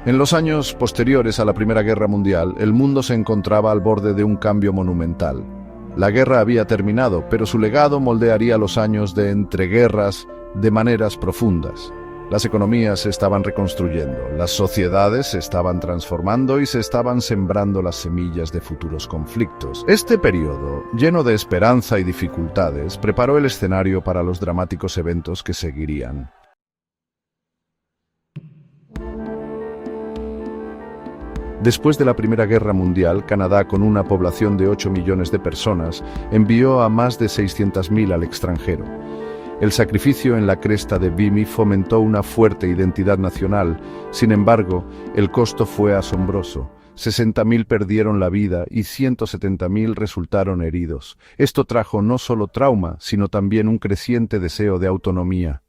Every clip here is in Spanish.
En los años posteriores a la Primera Guerra Mundial, el mundo se encontraba al borde de un cambio monumental. La guerra había terminado, pero su legado moldearía los años de entreguerras de maneras profundas. Las economías se estaban reconstruyendo, las sociedades se estaban transformando y se estaban sembrando las semillas de futuros conflictos. Este periodo, lleno de esperanza y dificultades, preparó el escenario para los dramáticos eventos que seguirían. Después de la Primera Guerra Mundial, Canadá, con una población de 8 millones de personas, envió a más de 600.000 al extranjero. El sacrificio en la cresta de Vimy fomentó una fuerte identidad nacional. Sin embargo, el costo fue asombroso. 60.000 perdieron la vida y 170.000 resultaron heridos. Esto trajo no solo trauma, sino también un creciente deseo de autonomía.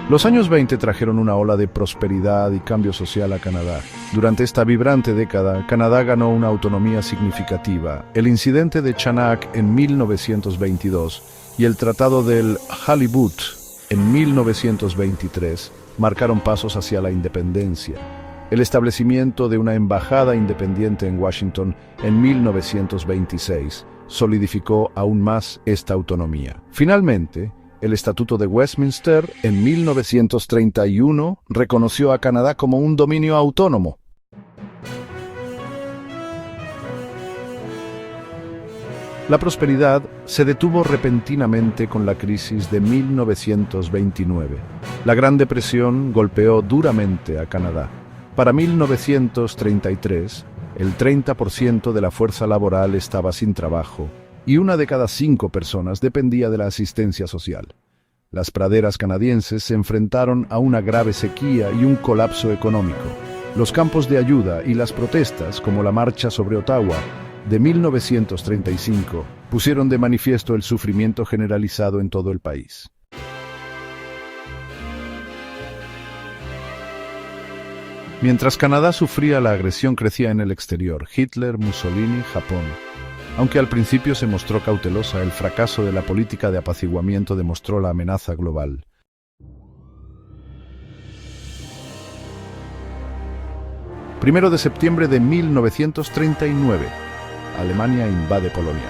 Los años 20 trajeron una ola de prosperidad y cambio social a Canadá. Durante esta vibrante década, Canadá ganó una autonomía significativa. El incidente de Chanak en 1922 y el Tratado del Halibut en 1923 marcaron pasos hacia la independencia. El establecimiento de una embajada independiente en Washington en 1926 solidificó aún más esta autonomía. Finalmente, el Estatuto de Westminster, en 1931, reconoció a Canadá como un dominio autónomo. La prosperidad se detuvo repentinamente con la crisis de 1929. La Gran Depresión golpeó duramente a Canadá. Para 1933, el 30% de la fuerza laboral estaba sin trabajo, y 1 de cada 5 personas dependía de la asistencia social. Las praderas canadienses se enfrentaron a una grave sequía y un colapso económico. Los campos de ayuda y las protestas, como la Marcha sobre Ottawa de 1935, pusieron de manifiesto el sufrimiento generalizado en todo el país. Mientras Canadá sufría, la agresión crecía en el exterior. Hitler, Mussolini, Japón. Aunque al principio se mostró cautelosa, el fracaso de la política de apaciguamiento demostró la amenaza global. Primero de septiembre de 1939, Alemania invade Polonia.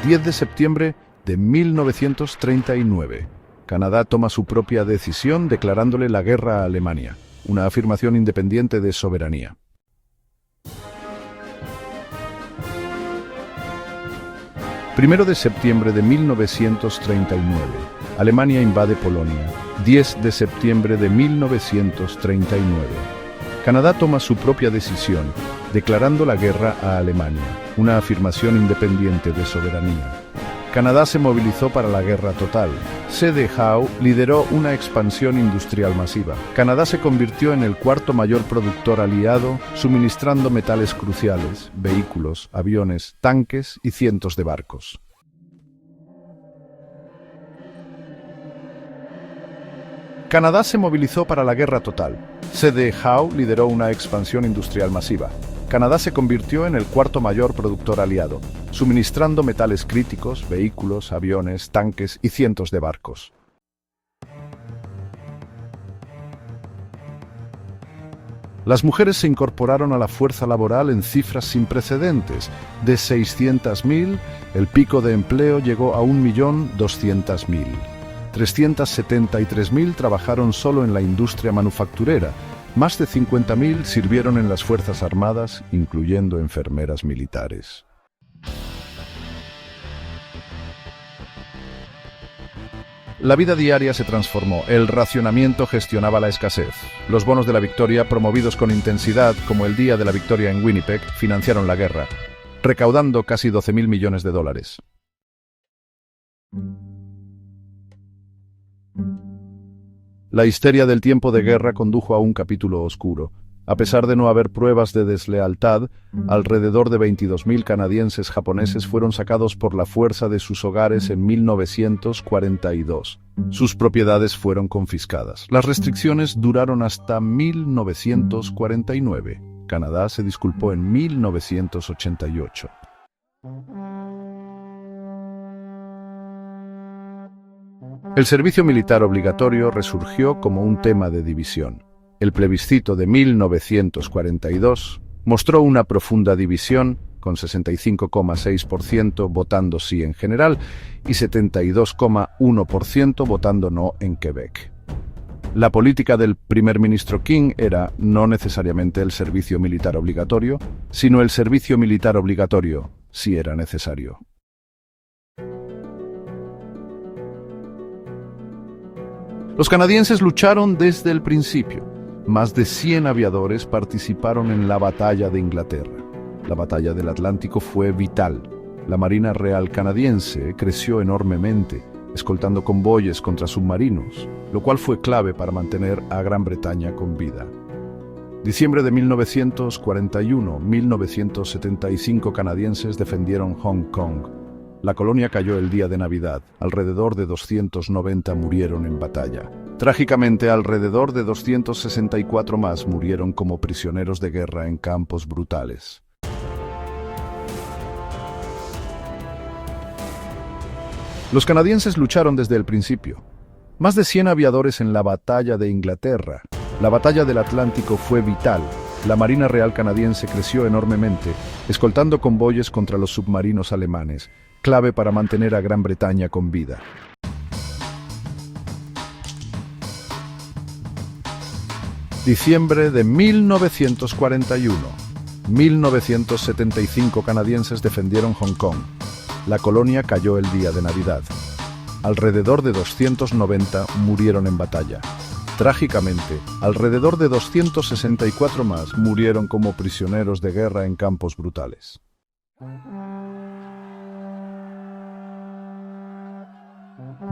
10 de septiembre de 1939, Canadá toma su propia decisión declarándole la guerra a Alemania, una afirmación independiente de soberanía. 1 de septiembre de 1939, Alemania invade Polonia. 10 de septiembre de 1939, Canadá toma su propia decisión, declarando la guerra a Alemania, una afirmación independiente de soberanía. Canadá se movilizó para la guerra total. C.D. Howe lideró una expansión industrial masiva. Canadá se convirtió en el 4º mayor productor aliado, suministrando metales cruciales, vehículos, aviones, tanques y cientos de barcos. Canadá se movilizó para la guerra total. C.D. Howe lideró una expansión industrial masiva. Canadá se convirtió en el 4º mayor productor aliado, suministrando metales críticos, vehículos, aviones, tanques y cientos de barcos. Las mujeres se incorporaron a la fuerza laboral en cifras sin precedentes. De 600.000, el pico de empleo llegó a 1.200.000. 373.000 trabajaron solo en la industria manufacturera. Más de 50.000 sirvieron en las Fuerzas Armadas, incluyendo enfermeras militares. La vida diaria se transformó. El racionamiento gestionaba la escasez. Los bonos de la victoria, promovidos con intensidad, como el Día de la Victoria en Winnipeg, financiaron la guerra, recaudando casi 12.000 millones de dólares. La histeria del tiempo de guerra condujo a un capítulo oscuro. A pesar de no haber pruebas de deslealtad, alrededor de 22.000 canadienses japoneses fueron sacados por la fuerza de sus hogares en 1942. Sus propiedades fueron confiscadas. Las restricciones duraron hasta 1949. Canadá se disculpó en 1988. El servicio militar obligatorio resurgió como un tema de división. El plebiscito de 1942 mostró una profunda división, con 65,6% votando sí en general y 72,1% votando no en Quebec. La política del primer ministro King era no necesariamente el servicio militar obligatorio, sino el servicio militar obligatorio si era necesario. Los canadienses lucharon desde el principio. Más de 100 aviadores participaron en la Batalla de Inglaterra. La Batalla del Atlántico fue vital. La Marina Real canadiense creció enormemente, escoltando convoyes contra submarinos, lo cual fue clave para mantener a Gran Bretaña con vida. Diciembre de 1941, 1975 canadienses defendieron Hong Kong. La colonia cayó el día de Navidad. Alrededor de 290 murieron en batalla. Trágicamente, alrededor de 264 más murieron como prisioneros de guerra en campos brutales. Los canadienses lucharon desde el principio. Más de 100 aviadores en la Batalla de Inglaterra. La Batalla del Atlántico fue vital. La Marina Real canadiense creció enormemente, escoltando convoyes contra los submarinos alemanes, clave para mantener a Gran Bretaña con vida. Diciembre de 1941. 1975 canadienses defendieron Hong Kong. La colonia cayó el día de Navidad. Alrededor de 290 murieron en batalla. Trágicamente, alrededor de 264 más murieron como prisioneros de guerra en campos brutales.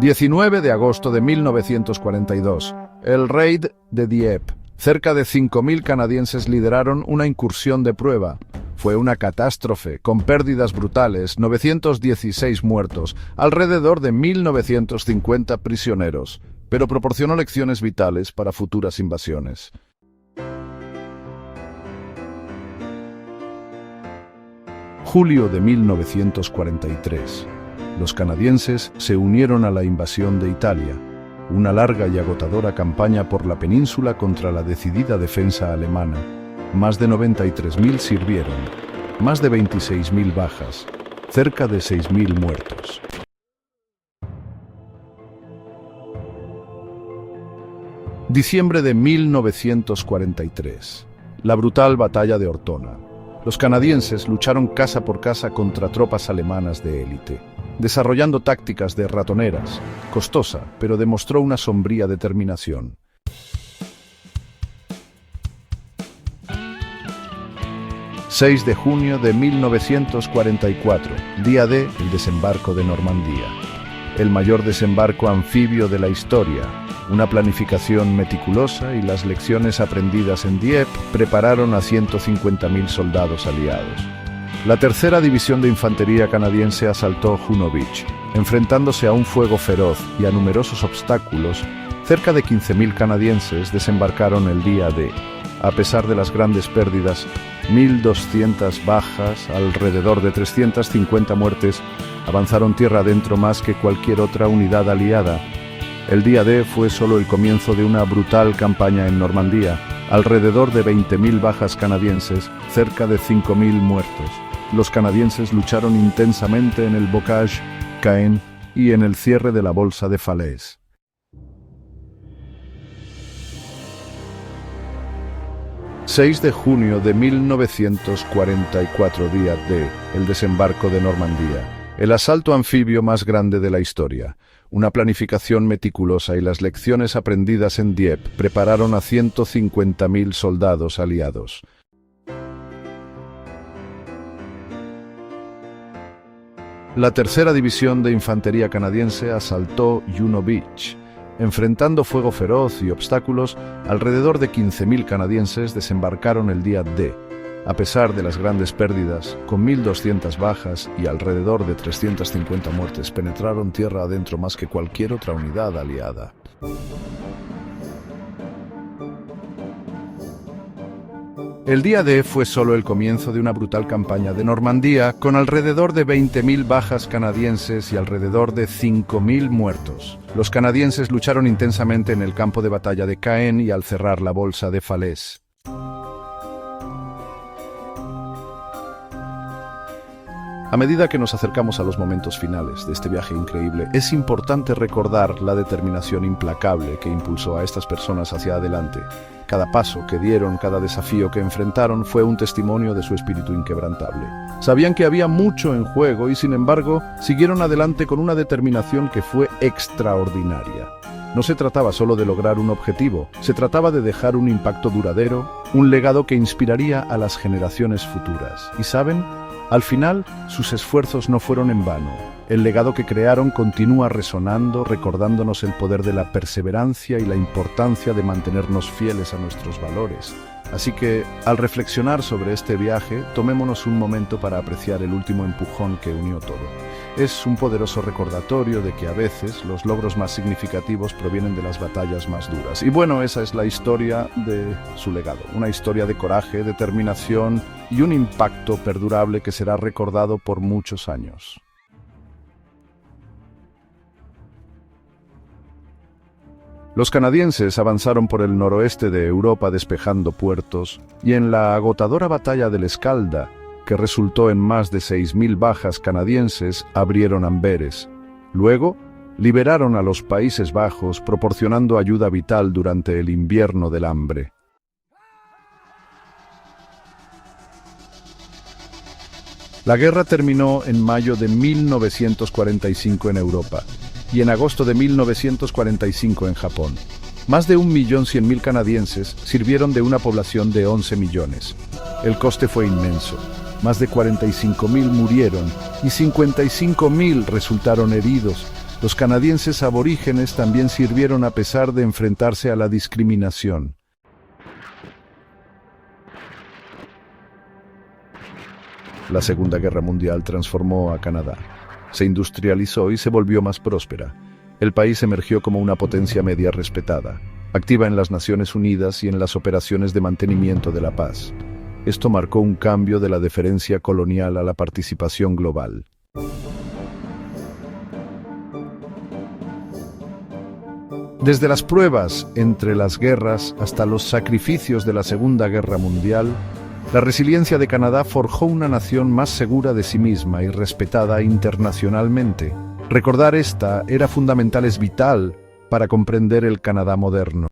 ...19 de agosto de 1942... el raid de Dieppe. Cerca de 5.000 canadienses lideraron una incursión de prueba. Fue una catástrofe, con pérdidas brutales, 916 muertos, alrededor de 1.950 prisioneros, pero proporcionó lecciones vitales para futuras invasiones. Julio de 1943. Los canadienses se unieron a la invasión de Italia, una larga y agotadora campaña por la península contra la decidida defensa alemana. Más de 93.000 sirvieron, más de 26.000 bajas, cerca de 6.000 muertos. Diciembre de 1943. La brutal batalla de Ortona. Los canadienses lucharon casa por casa contra tropas alemanas de élite, desarrollando tácticas de ratoneras, costosa, pero demostró una sombría determinación. ...6 de junio de 1944, día D, el desembarco de Normandía. El mayor desembarco anfibio de la historia. Una planificación meticulosa y las lecciones aprendidas en Dieppe prepararon a 150.000 soldados aliados. La tercera división de infantería canadiense asaltó Juno Beach, enfrentándose a un fuego feroz y a numerosos obstáculos. Cerca de 15.000 canadienses desembarcaron el día D. A pesar de las grandes pérdidas, 1.200 bajas, alrededor de 350 muertes, avanzaron tierra adentro más que cualquier otra unidad aliada. El día D fue solo el comienzo de una brutal campaña en Normandía, alrededor de 20.000 bajas canadienses, cerca de 5.000 muertos. Los canadienses lucharon intensamente en el Bocage, Caen y en el cierre de la bolsa de Falaise. ...6 de junio de 1944, día D, el desembarco de Normandía. El asalto anfibio más grande de la historia. Una planificación meticulosa y las lecciones aprendidas en Dieppe prepararon a 150.000 soldados aliados. La tercera división de infantería canadiense asaltó Juno Beach. Enfrentando fuego feroz y obstáculos, alrededor de 15.000 canadienses desembarcaron el día D. A pesar de las grandes pérdidas, con 1.200 bajas y alrededor de 350 muertes, penetraron tierra adentro más que cualquier otra unidad aliada. El día D fue solo el comienzo de una brutal campaña de Normandía, con alrededor de 20.000 bajas canadienses y alrededor de 5.000 muertos. Los canadienses lucharon intensamente en el campo de batalla de Caen y al cerrar la bolsa de Falaise. A medida que nos acercamos a los momentos finales de este viaje increíble, es importante recordar la determinación implacable que impulsó a estas personas hacia adelante. Cada paso que dieron, cada desafío que enfrentaron fue un testimonio de su espíritu inquebrantable. Sabían que había mucho en juego y, sin embargo, siguieron adelante con una determinación que fue extraordinaria. No se trataba solo de lograr un objetivo, se trataba de dejar un impacto duradero, un legado que inspiraría a las generaciones futuras. ¿Y saben? Al final, sus esfuerzos no fueron en vano. El legado que crearon continúa resonando, recordándonos el poder de la perseverancia y la importancia de mantenernos fieles a nuestros valores. Así que, al reflexionar sobre este viaje, tomémonos un momento para apreciar el último empujón que unió todo. Es un poderoso recordatorio de que a veces los logros más significativos provienen de las batallas más duras. Y bueno, esa es la historia de su legado. Una historia de coraje, determinación y un impacto perdurable que será recordado por muchos años. Los canadienses avanzaron por el noroeste de Europa despejando puertos, y en la agotadora batalla del Escalda, que resultó en más de 6.000 bajas canadienses, abrieron Amberes. Luego, liberaron a los Países Bajos, proporcionando ayuda vital durante el invierno del hambre. La guerra terminó en mayo de 1945 en Europa y en agosto de 1945 en Japón. Más de 1.100.000 canadienses sirvieron de una población de 11 millones. El coste fue inmenso. Más de 45.000 murieron y 55.000 resultaron heridos. Los canadienses aborígenes también sirvieron a pesar de enfrentarse a la discriminación. La Segunda Guerra Mundial transformó a Canadá. Se industrializó y se volvió más próspera. El país emergió como una potencia media respetada, activa en las Naciones Unidas y en las operaciones de mantenimiento de la paz. Esto marcó un cambio de la deferencia colonial a la participación global. Desde las pruebas entre las guerras hasta los sacrificios de la Segunda Guerra Mundial, la resiliencia de Canadá forjó una nación más segura de sí misma y respetada internacionalmente. Recordar esta era fundamental, es vital para comprender el Canadá moderno.